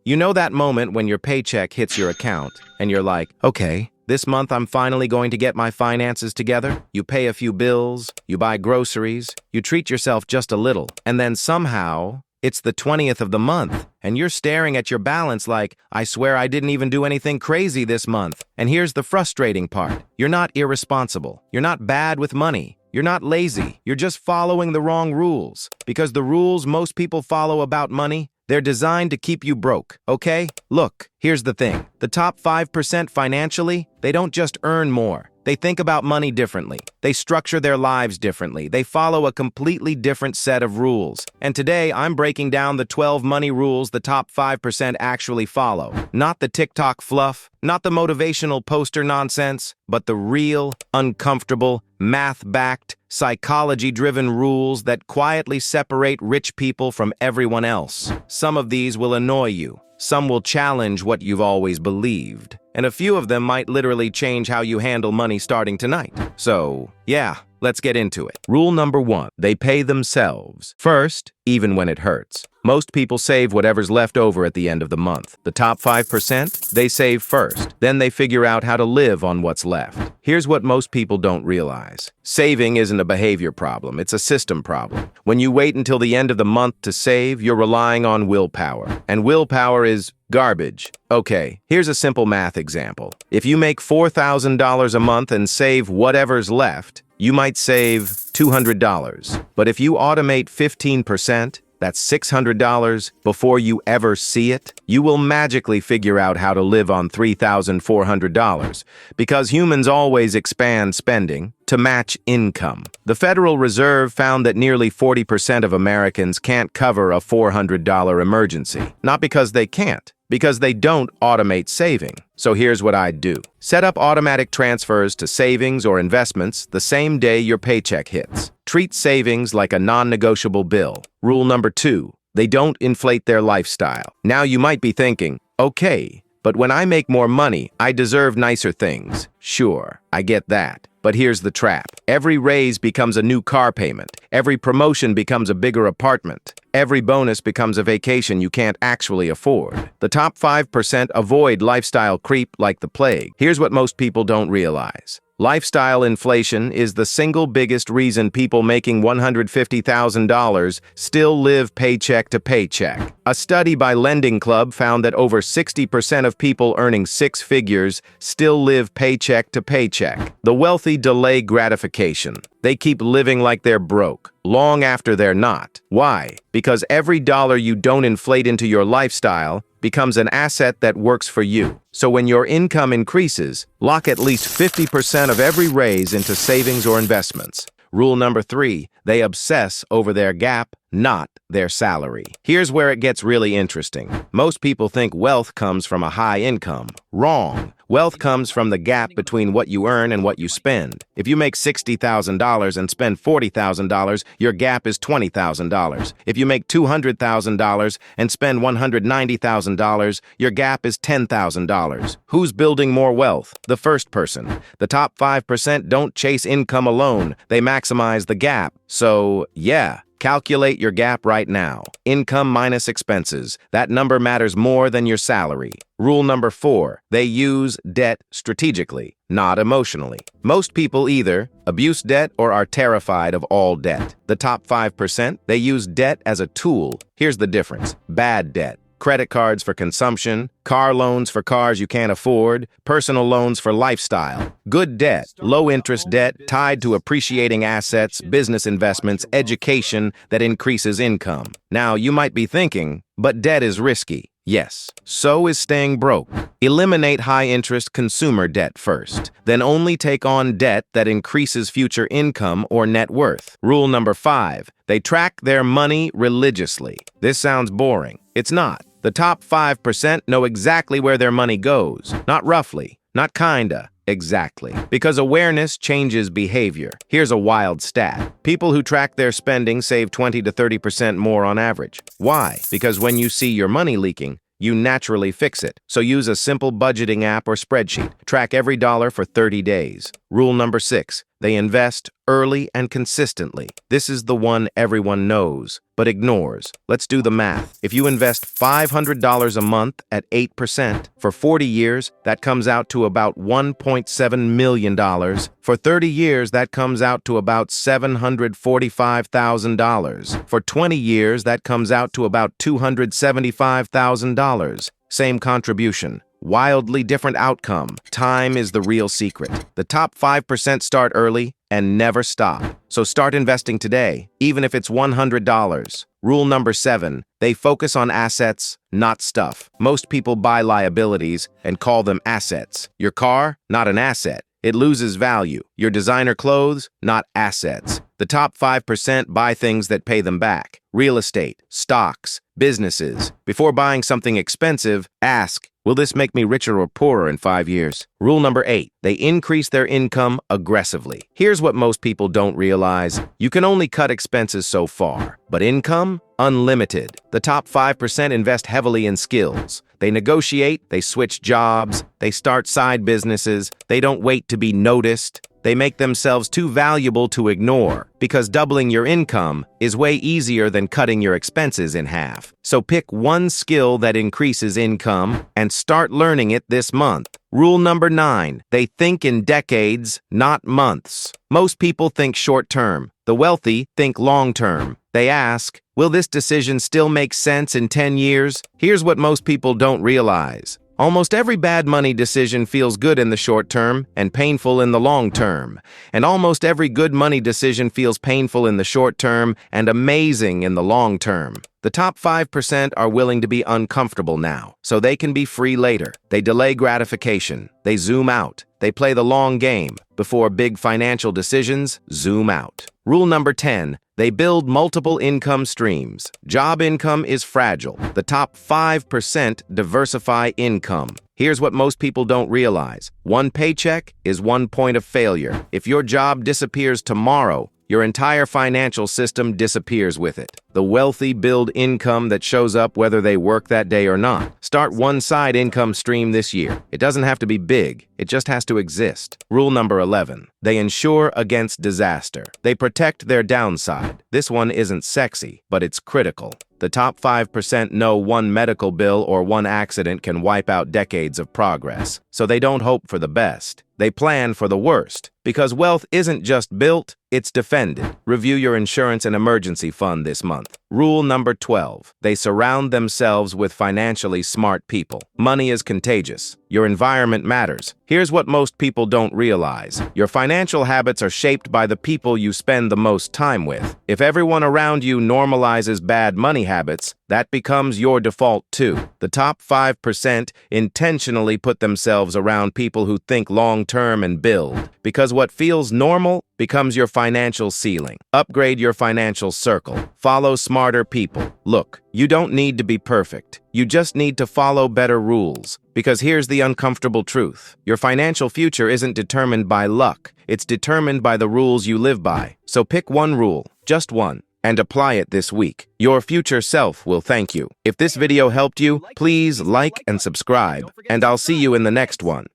You know that moment when your paycheck hits your account and you're like, okay, this month I'm finally going to get my finances together. You pay a few bills, you buy groceries, you treat yourself just a little, and then somehow it's the 20th of the month and you're staring at your balance like, I swear I didn't even do anything crazy this month. And here's the frustrating part. You're not irresponsible. You're not bad with money. You're not lazy. You're just following the wrong rules. Because the rules most people follow about money, they're designed to keep you broke, okay? Look, here's the thing. The top 5% financially, they don't just earn more. They think about money differently. They structure their lives differently. They follow a completely different set of rules. And today, I'm breaking down the 12 money rules the top 5% actually follow. Not the TikTok fluff, not the motivational poster nonsense, but the real, uncomfortable, math-backed, psychology-driven rules that quietly separate rich people from everyone else. Some of these will annoy you. Some will challenge what you've always believed. And a few of them might literally change how you handle money starting tonight. So, yeah, let's get into it. Rule number 1, they pay themselves first, even when it hurts. Most people save whatever's left over at the end of the month. The top 5%, they save first. Then they figure out how to live on what's left. Here's what most people don't realize. Saving isn't a behavior problem, it's a system problem. When you wait until the end of the month to save, you're relying on willpower. And willpower is garbage. Okay, here's a simple math example. If you make $4,000 a month and save whatever's left, you might save $200. But if you automate 15%, that's $600 before you ever see it, you will magically figure out how to live on $3,400 because humans always expand spending to match income. The Federal Reserve found that nearly 40% of Americans can't cover a $400 emergency. Not because they can't, because they don't automate saving. So here's what I'd do. Set up automatic transfers to savings or investments the same day your paycheck hits. Treat savings like a non-negotiable bill. Rule number 2, they don't inflate their lifestyle. Now you might be thinking, okay, but when I make more money, I deserve nicer things. Sure, I get that. But here's the trap. Every raise becomes a new car payment. Every promotion becomes a bigger apartment. Every bonus becomes a vacation you can't actually afford. The top 5% avoid lifestyle creep like the plague. Here's what most people don't realize. Lifestyle inflation is the single biggest reason people making $150,000 still live paycheck to paycheck. A study by Lending Club found that over 60% of people earning 6 figures still live paycheck to paycheck. The wealthy delay gratification. They keep living like they're broke, long after they're not. Why? Because every dollar you don't inflate into your lifestyle becomes an asset that works for you. So when your income increases, lock at least 50% of every raise into savings or investments. Rule number 3, they obsess over their gap, not their salary. Here's where it gets really interesting. Most people think wealth comes from a high income. Wrong. Wealth comes from the gap between what you earn and what you spend. If you make $60,000 and spend $40,000, your gap is $20,000. If you make $200,000 and spend $190,000, your gap is $10,000. Who's building more wealth? The first person. The top 5% don't chase income alone. They maximize the gap. So, yeah. Calculate your gap right now. Income minus expenses. That number matters more than your salary. Rule number 4, they use debt strategically, not emotionally. Most people either abuse debt or are terrified of all debt. The top 5%, they use debt as a tool. Here's the difference. Bad debt. Credit cards for consumption, car loans for cars you can't afford, personal loans for lifestyle. Good debt, low-interest debt tied to appreciating assets, business investments, education that increases income. Now, you might be thinking, but debt is risky. Yes, so is staying broke. Eliminate high-interest consumer debt first. Then only take on debt that increases future income or net worth. Rule number 5, they track their money religiously. This sounds boring. It's not. The top 5% know exactly where their money goes. Not roughly, not kinda, exactly. Because awareness changes behavior. Here's a wild stat. People who track their spending save 20 to 30% more on average. Why? Because when you see your money leaking, you naturally fix it. So use a simple budgeting app or spreadsheet. Track every dollar for 30 days. Rule number 6, they invest early and consistently. This is the one everyone knows, but ignores. Let's do the math. If you invest $500 a month at 8%, for 40 years, that comes out to about $1.7 million. For 30 years, that comes out to about $745,000. For 20 years, that comes out to about $275,000. Same contribution. Wildly different outcome. Time is the real secret. The top 5% start early and never stop. So start investing today, even if it's $100. Rule number 7, they focus on assets, not stuff. Most people buy liabilities and call them assets. Your car, not an asset. It loses value. Your designer clothes, not assets. The top 5% buy things that pay them back. Real estate, stocks, businesses. Before buying something expensive, ask, will this make me richer or poorer in 5 years? Rule number 8, they increase their income aggressively. Here's what most people don't realize. You can only cut expenses so far, but income? Unlimited. The top 5% invest heavily in skills. They negotiate, they switch jobs, they start side businesses, they don't wait to be noticed. They make themselves too valuable to ignore, because doubling your income is way easier than cutting your expenses in half. So pick one skill that increases income and start learning it this month. Rule number 9, they think in decades, not months. Most people think short-term. The wealthy think long-term. They ask, will this decision still make sense in 10 years? Here's what most people don't realize. Almost every bad money decision feels good in the short term and painful in the long term. And almost every good money decision feels painful in the short term and amazing in the long term. The top 5% are willing to be uncomfortable now, so they can be free later. They delay gratification. They zoom out. They play the long game. Before big financial decisions, zoom out. Rule number 10, they build multiple income streams. Job income is fragile. The top 5% diversify income. Here's what most people don't realize. One paycheck is one point of failure. If your job disappears tomorrow, your entire financial system disappears with it. The wealthy build income that shows up whether they work that day or not. Start one side income stream this year. It doesn't have to be big. It just has to exist. Rule number 11. They insure against disaster. They protect their downside. This one isn't sexy, but it's critical. The top 5% know one medical bill or one accident can wipe out decades of progress. So they don't hope for the best. They plan for the worst. Because wealth isn't just built, it's defended. Review your insurance and emergency fund this month. Rule number 12. They surround themselves with financially smart people. Money is contagious. Your environment matters. Here's what most people don't realize. Your financial habits are shaped by the people you spend the most time with. If everyone around you normalizes bad money habits, that becomes your default too. The top 5% intentionally put themselves around people who think long-term and build, because what feels normal becomes your financial ceiling. Upgrade your financial circle. Follow smarter people. Look, you don't need to be perfect. You just need to follow better rules. Because here's the uncomfortable truth. Your financial future isn't determined by luck. It's determined by the rules you live by. So pick one rule, just one, and apply it this week. Your future self will thank you. If this video helped you, please like and subscribe, and I'll see you in the next one.